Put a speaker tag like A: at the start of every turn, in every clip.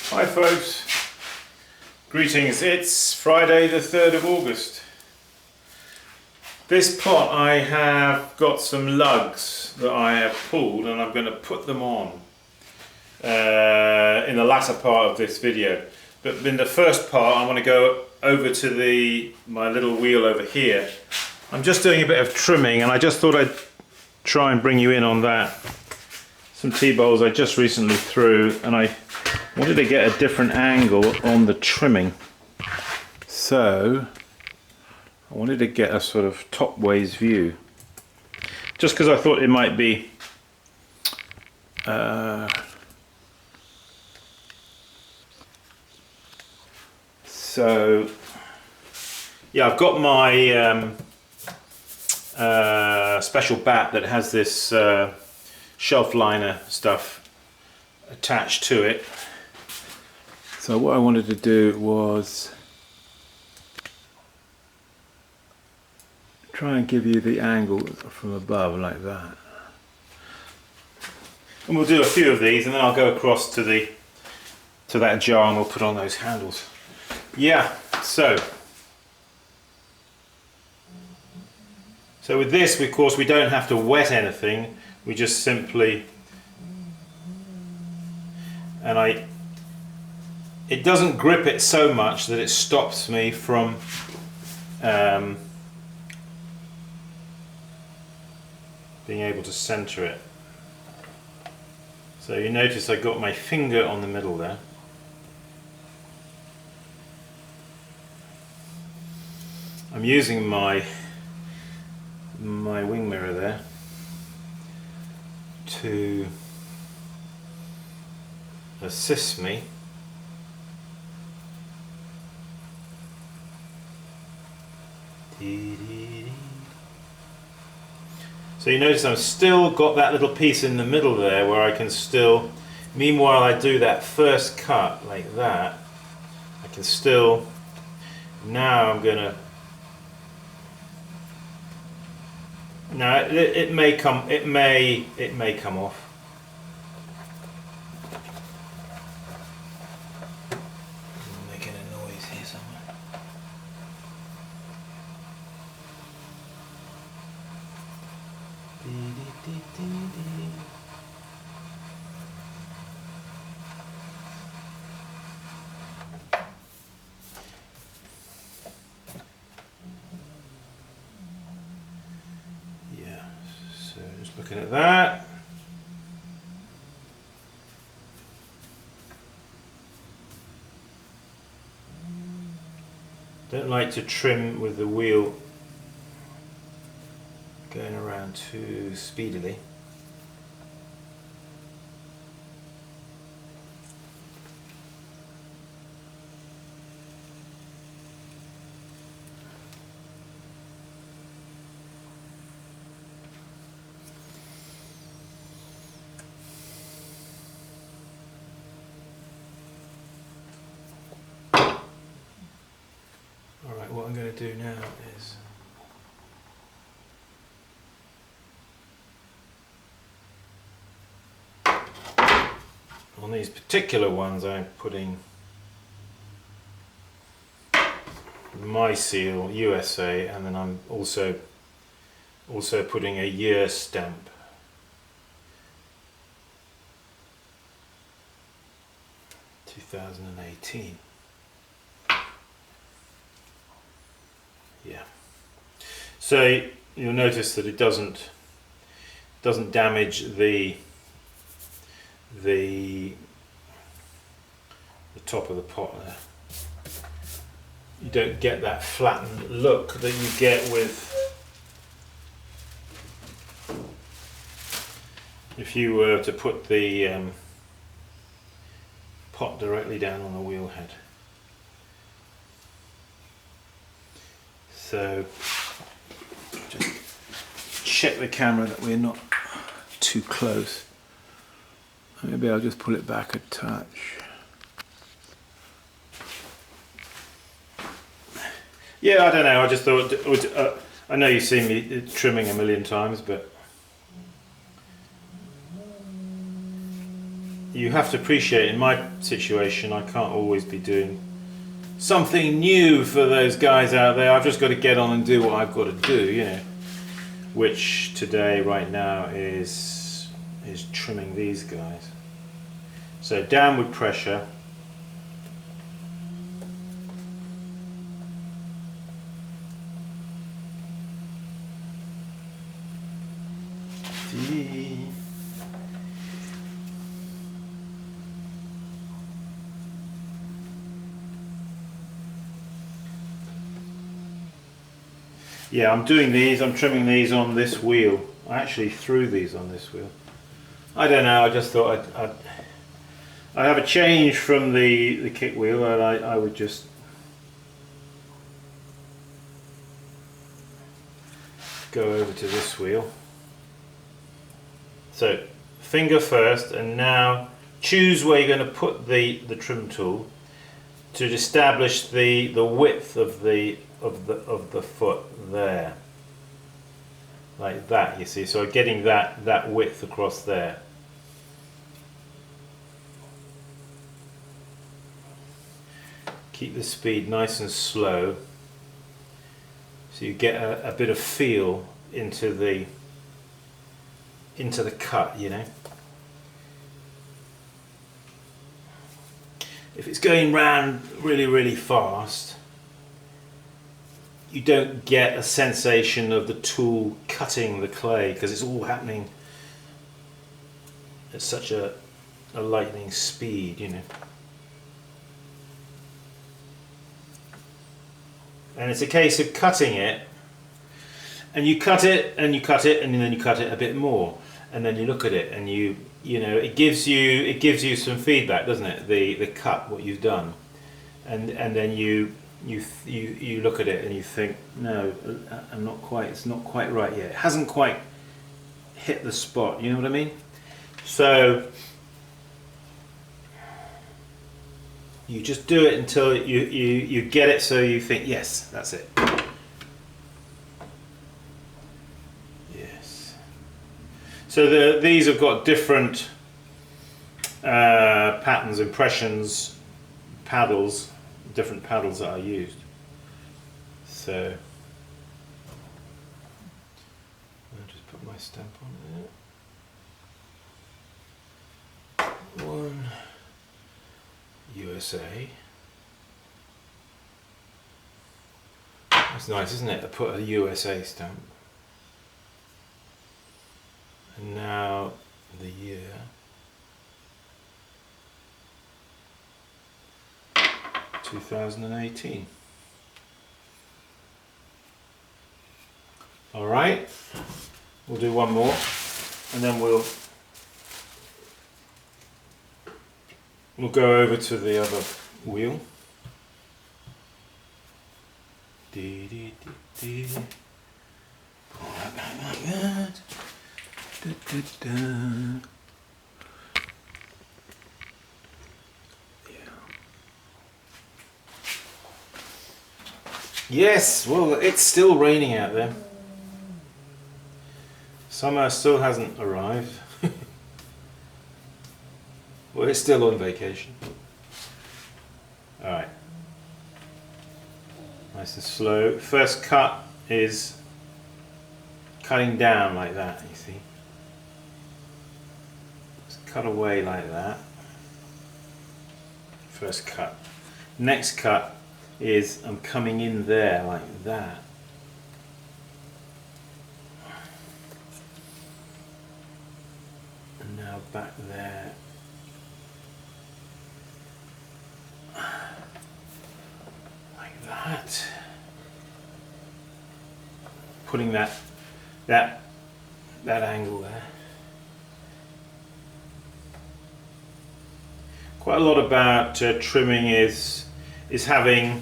A: Hi folks, greetings. It's Friday the 3rd of August. This pot I have got some lugs that I have pulled and I'm going to put them on in the latter part of this video. But in the first part I want to go over to my little wheel over here. I'm just doing a bit of trimming and I just thought I'd try and bring you in on that. Some T-bowls I just recently threw and I wanted to get a different angle on the trimming. So I wanted to get a sort of top-ways view. Just because I thought it might be so yeah, I've got my special bat that has this shelf liner stuff attached to it. So what I wanted to do was try and give you the angle from above like that. And we'll do a few of these and then I'll go across to that jar and we'll put on those handles. Yeah, so with this, of course, we don't have to wet anything. We just simply, and it doesn't grip it so much that it stops me from being able to center it. So you notice I got my finger on the middle there. I'm using my wing mirror there to assist me. So you notice I've still got that little piece in the middle there where I can still, meanwhile I do that first cut like that, I can still, now I'm gonna, now it may come off. I'm making a noise here somewhere. Yeah, so just looking at that. Don't like to trim with the wheel going around too speedily. Alright, what I'm going to do now is on these particular ones I'm putting my seal, USA, and then I'm also putting a year stamp. (2018). Yeah. So you'll notice that it doesn't damage the top of the pot there. You don't get that flattened look that you get with if you were to put the pot directly down on the wheel head. So just check the camera that we're not too close. Maybe I'll just pull it back a touch. Yeah, I don't know, I just thought, I know you've seen me trimming a million times, but you have to appreciate, in my situation, I can't always be doing something new for those guys out there. I've just got to get on and do what I've got to do, you know, which today, right now, is trimming these guys. So downward pressure. Yeah, I'm doing these, I'm trimming these on this wheel. I actually threw these on this wheel. I don't know, I just thought I'd have a change from the kick wheel, and I would just go over to this wheel. So finger first, and now choose where you're going to put the trim tool to establish the width of the foot there, like that, you see. So getting that width across there. Keep the speed nice and slow, so you get a bit of feel into the cut, you know. If it's going round really fast, you don't get a sensation of the tool cutting the clay, because it's all happening at such a lightning speed, you know. And it's a case of cutting it, and you cut it and you cut it, and then you cut it a bit more, and then you look at it, and you know, it gives you some feedback, doesn't it? The cut, what you've done, and then you look at it and you think, no, it's not quite right yet. It hasn't quite hit the spot. You know what I mean? So you just do it until you get it, so you think, yes, that's it. Yes. So these have got different patterns, impressions, paddles, different paddles that I used. So I'll just put my stamp on it. One USA. That's nice, isn't it, to put a USA stamp. And now the year. 2018. All right, we'll do one more, and then we'll go over to the other wheel. Pull that back like that. Yes, well, it's still raining out there. Summer still hasn't arrived. Well, it's still on vacation. Alright. Nice and slow. First cut is cutting down like that, you see. Just cut away like that. First cut. Next cut is I'm coming in there like that. And now back there. Like that. Putting that angle there. Quite a lot about trimming is having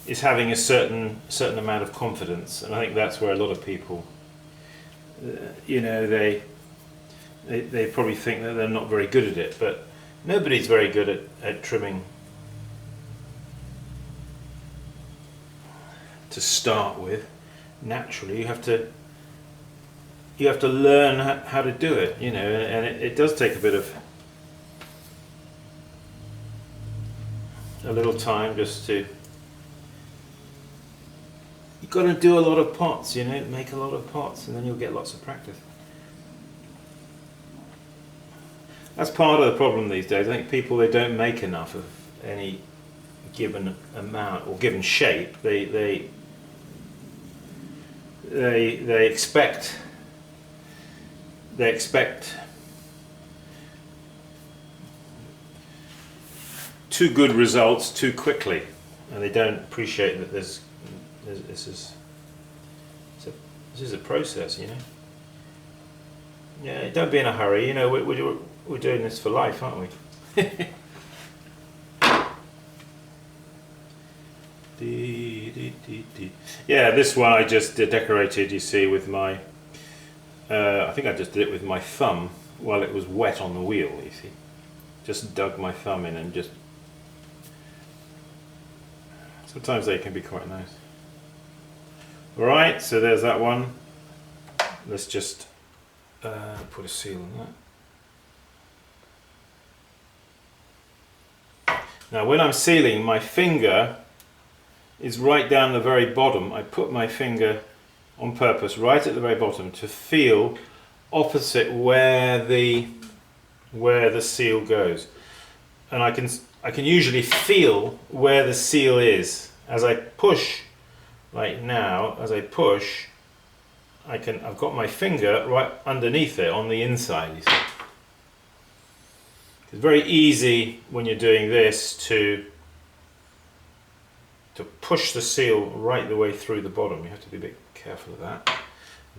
A: a certain amount of confidence, and I think that's where a lot of people, you know, they probably think that they're not very good at it, but nobody's very good at trimming to start with. Naturally, you have to learn how to do it, you know, and it does take a bit of a little time just to. You've got to do a lot of pots, you know, make a lot of pots, and then you'll get lots of practice. That's part of the problem these days. I think people, they don't make enough of any given amount or given shape. They expect too good results too quickly, and they don't appreciate that this is a process, you know. Yeah, don't be in a hurry. You know, we're doing this for life, aren't we? Yeah, this one I just decorated, you see, with my. I think I just did it with my thumb while it was wet on the wheel. You see, just dug my thumb in and just. Sometimes they can be quite nice. All right, so there's that one. Let's just put a seal on that. Now, when I'm sealing, my finger is right down the very bottom. I put my finger on purpose right at the very bottom to feel opposite where the seal goes, and I can usually feel where the seal is as I push. Like now, as I push, I've got my finger right underneath it on the inside. You see. It's very easy when you're doing this to push the seal right the way through the bottom. You have to be a bit careful of that.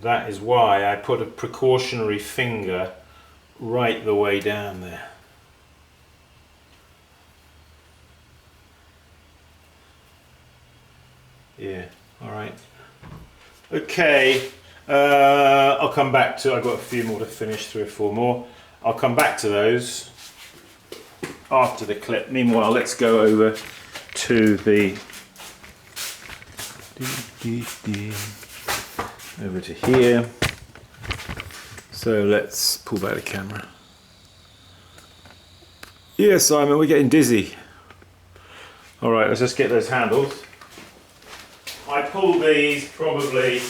A: That is why I put a precautionary finger right the way down there. Yeah, all right. Okay, I'll come back to, I've got a few more to finish, 3 or 4 more. I'll come back to those after the clip. Meanwhile, let's go over to the over to here. So let's pull back the camera. Yeah, Simon, we're getting dizzy. All right, let's just get those handles. I pulled these probably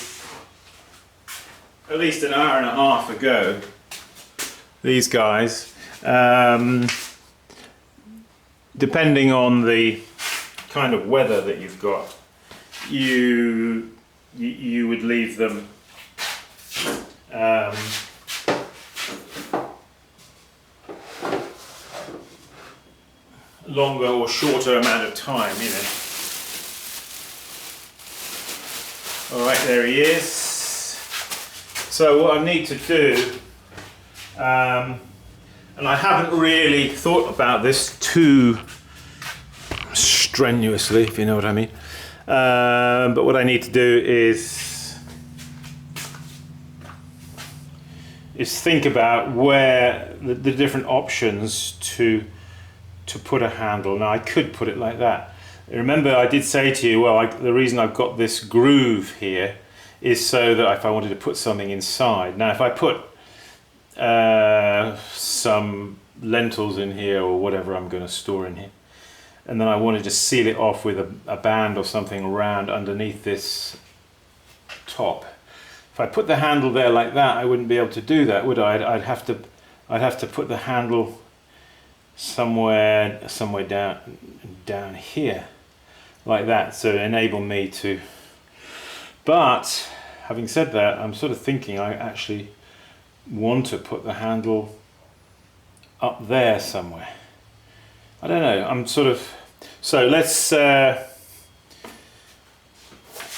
A: at least an hour and a half ago. These guys, depending on the kind of weather that you've got, you would leave them longer or shorter amount of time, you know. All right, there he is. So what I need to do, and I haven't really thought about this too strenuously, if you know what I mean. But what I need to do is think about where the different options to put a handle. Now I could put it like that. Remember, I did say to you, well, the reason I've got this groove here is so that if I wanted to put something inside. Now if I put some lentils in here or whatever I'm going to store in here, and then I wanted to seal it off with a band or something round underneath this top. If I put the handle there like that, I wouldn't be able to do that, would I? I'd have to put the handle somewhere down here, like that, so enable me to. But having said that, I'm sort of thinking I actually want to put the handle up there somewhere. I don't know, I'm sort of, so let's put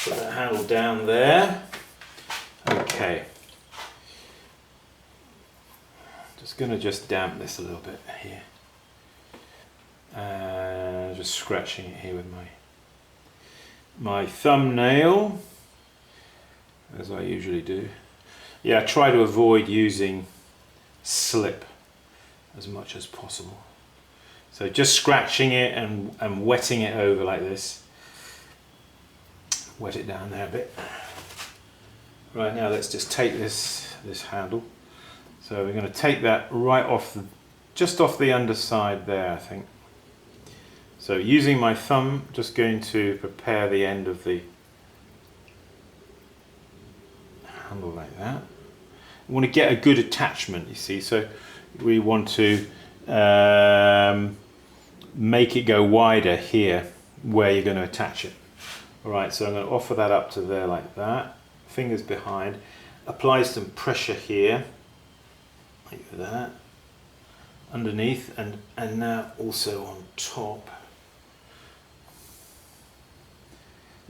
A: the handle down there. Okay, just going to damp this a little bit here, just scratching it here with my thumbnail, as I usually do. Yeah, I try to avoid using slip as much as possible. So just scratching it and wetting it over like this. Wet it down there a bit. Right, now let's just take this handle. So we're going to take that right off just off the underside there, I think. So using my thumb, just going to prepare the end of the handle like that. We want to get a good attachment, you see, so we want to make it go wider here where you're going to attach it. Alright, so I'm going to offer that up to there like that, fingers behind, apply some pressure here, like that, underneath, and now also on top.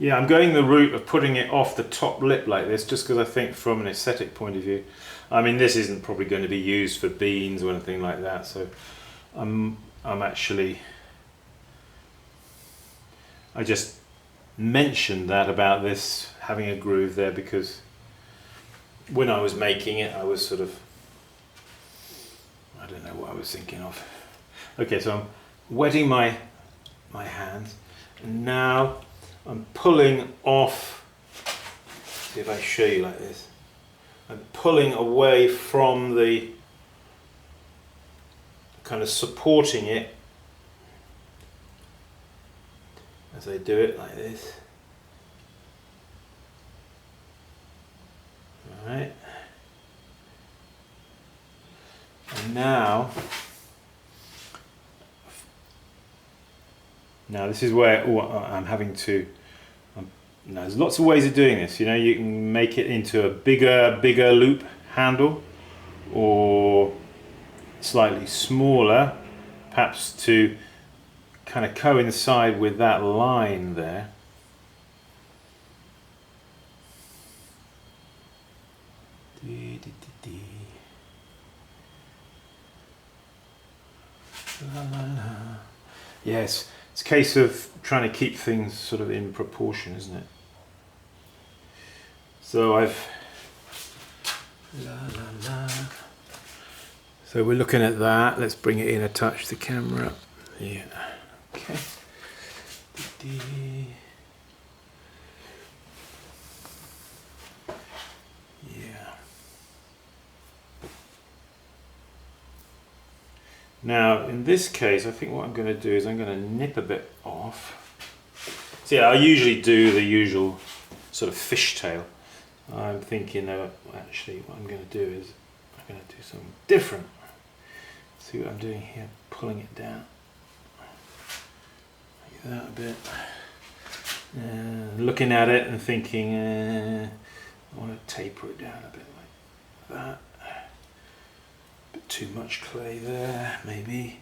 A: Yeah, I'm going the route of putting it off the top lip like this, just because I think from an aesthetic point of view, I mean this isn't probably going to be used for beans or anything like that, so I just mentioned that about this having a groove there because when I was making it I was sort of, I don't know what I was thinking of. Okay, so I'm wetting my hands and now I'm pulling off, see if I show you like this, I'm pulling away from the, kind of supporting it as I do it like this. Alright. And now this is where I'm having to, there's lots of ways of doing this, you know, you can make it into a bigger loop handle or slightly smaller, perhaps to kind of coincide with that line there. Yes, it's a case of trying to keep things sort of in proportion, isn't it? So so we're looking at that. Let's bring it in a touch, the camera. Yeah. Okay. Yeah. Now, in this case, I think what I'm going to do is I'm going to nip a bit off. So yeah, I usually do the usual sort of fishtail. I'm thinking, actually, what I'm going to do is I'm going to do something different. See what I'm doing here, pulling it down. Like that a bit. Looking at it and thinking, I want to taper it down a bit like that. Too much clay there, maybe.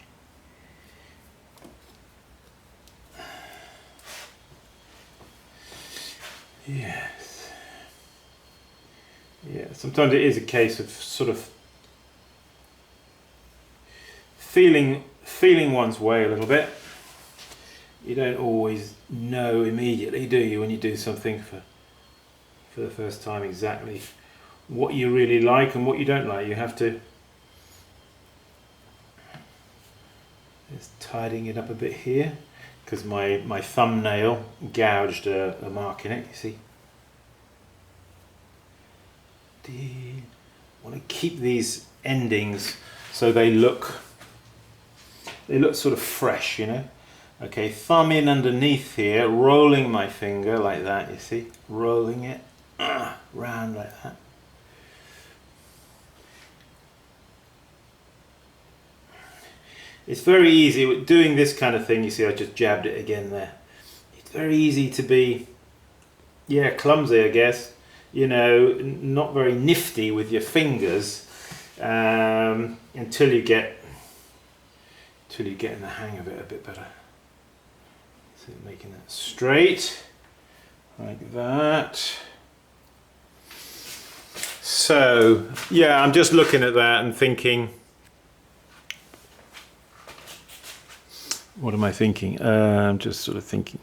A: Yes. Yeah, sometimes it is a case of sort of feeling one's way a little bit. You don't always know immediately, do you, when you do something for the first time exactly what you really like and what you don't like. You have to just tidying it up a bit here because my thumbnail gouged a mark in it, you see. Want to keep these endings so they look sort of fresh, you know. Okay, thumb in underneath here, rolling my finger like that, you see, rolling it round like that. It's very easy doing this kind of thing. You see, I just jabbed it again there. It's very easy to be, yeah, clumsy, I guess. You know, not very nifty with your fingers until you get in the hang of it a bit better. So making that straight like that. So yeah, I'm just looking at that and thinking, what am I thinking? I'm just sort of thinking,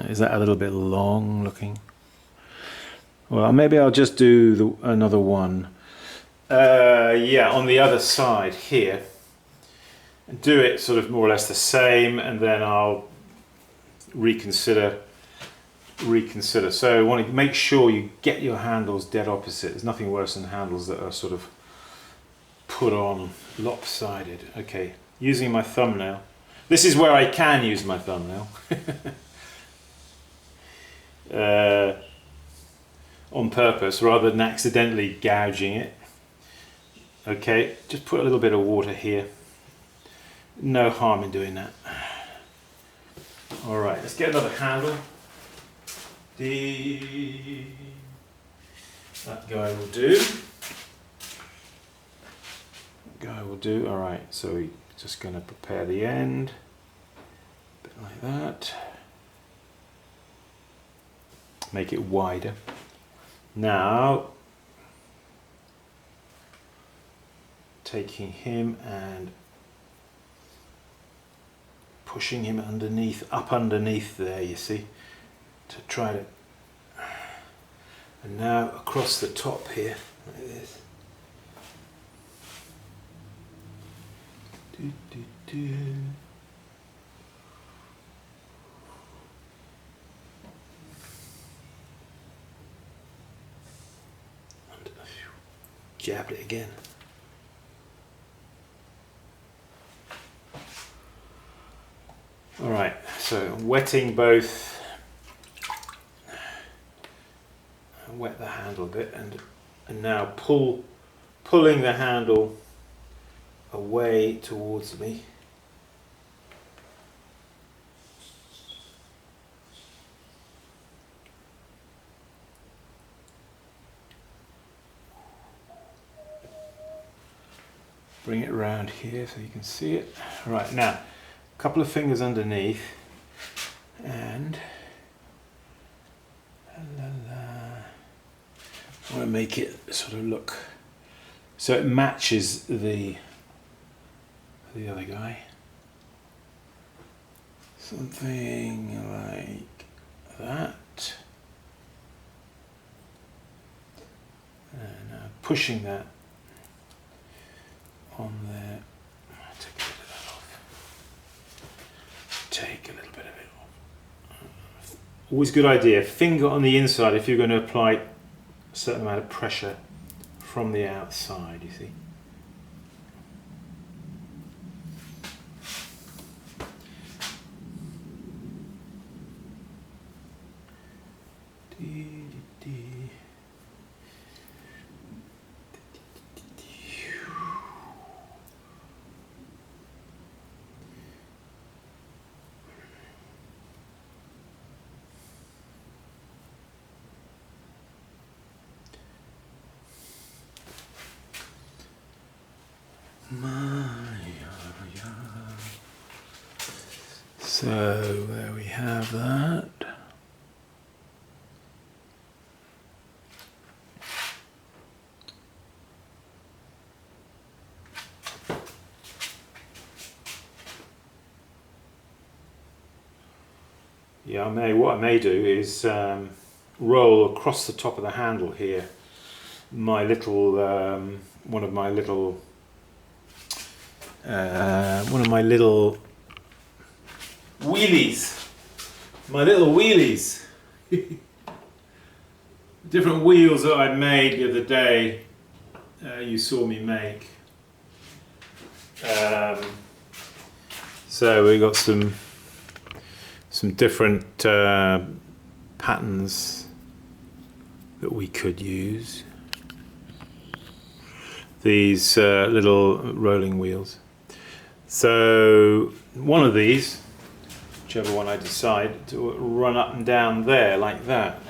A: is that a little bit long looking? Well, maybe I'll just do another one. Yeah, on the other side here. Do it sort of more or less the same, and then I'll reconsider. So I want to make sure you get your handles dead opposite. There's nothing worse than handles that are sort of put on lopsided. Okay, using my thumbnail, This is where I can use my thumbnail. On purpose rather than accidentally gouging it. Okay, just put a little bit of water here. No harm in doing that. Alright, let's get another handle. That guy will do. Alright, so we're just going to prepare the end. A bit like that. Make it wider. Now, taking him and pushing him underneath, up underneath there, you see, to try to, and now across the top here, like this. Do, do, do. Jabbed it again. Alright, so wetting both, wet the handle a bit, and now pulling the handle away towards me. Bring it around here so you can see it. Right, now a couple of fingers underneath, and I want to make it sort of look so it matches the other guy. Something like that. And now pushing that on there. Take a bit of that off. Take a little bit of it off. Always good idea. Finger on the inside if you're going to apply a certain amount of pressure from the outside, you see. So there we have that. Yeah, what I may do is roll across the top of the handle here my little one of my little wheelies, my little wheelies. Different wheels that I made the other day, you saw me make. So we got some different patterns that we could use. These little rolling wheels. So one of these, whichever one I decide, to run up and down there like that.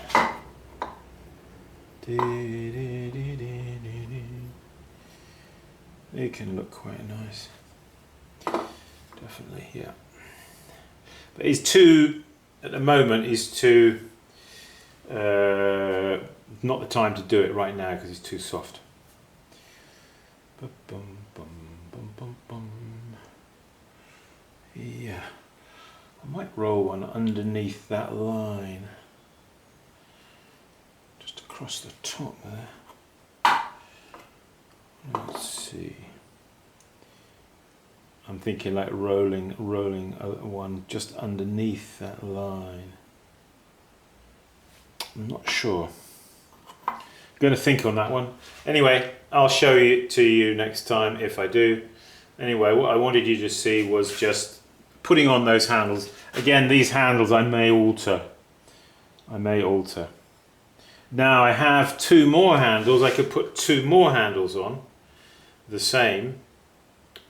A: It can look quite nice. Definitely, yeah. But he's too, at the moment, he's too, not the time to do it right now because he's too soft. Yeah, I might roll one underneath that line, just across the top there. Let's see. I'm thinking like rolling one just underneath that line. I'm not sure. Going to think on that one. Anyway, I'll show it to you next time if I do. Anyway, what I wanted you to see was just putting on those handles. Again, these handles I may alter. Now I have 2 more handles. I could put 2 more handles on, the same,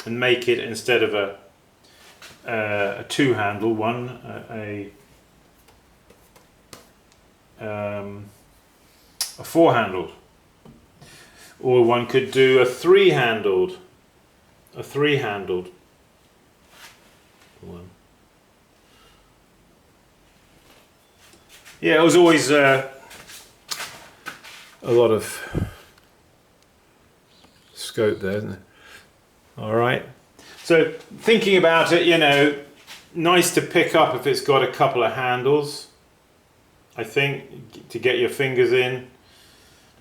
A: and make it, instead of a 2-handle one, a 4-handled. Or one could do a 3-handled. One. Yeah, it was always a lot of scope there, isn't it? All right. So thinking about it, you know, nice to pick up if it's got a couple of handles, I think, to get your fingers in.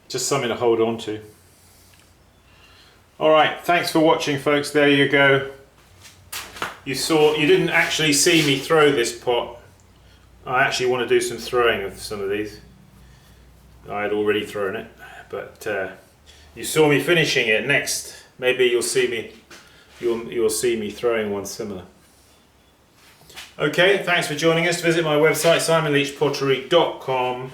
A: Just something to hold on to. All right, thanks for watching, folks. There you go. You didn't actually see me throw this pot. I actually want to do some throwing of some of these. I had already thrown it, but you saw me finishing it. Next, maybe you'll see me throwing one similar. Okay, thanks for joining us. Visit my website, simonleachpottery.com.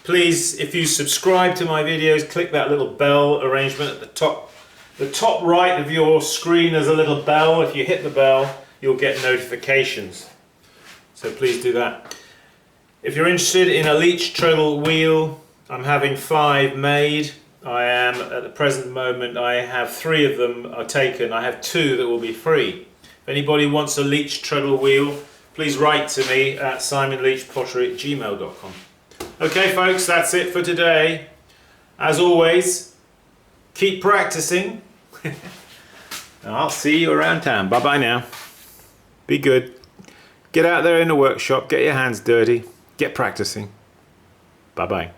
A: Please, if you subscribe to my videos, click that little bell arrangement at the top. The top right of your screen is a little bell. If you hit the bell, you'll get notifications. So please do that. If you're interested in a Leach treadle wheel, I'm having 5 made. I am, at the present moment, I have 3 of them are taken. I have 2 that will be free. If anybody wants a Leach treadle wheel, please write to me at simonleachpottery@gmail.com. Okay, folks, that's it for today. As always, keep practicing. And I'll see you around town. Bye-bye now. Be good. Get out there in the workshop, get your hands dirty, get practicing. Bye-bye.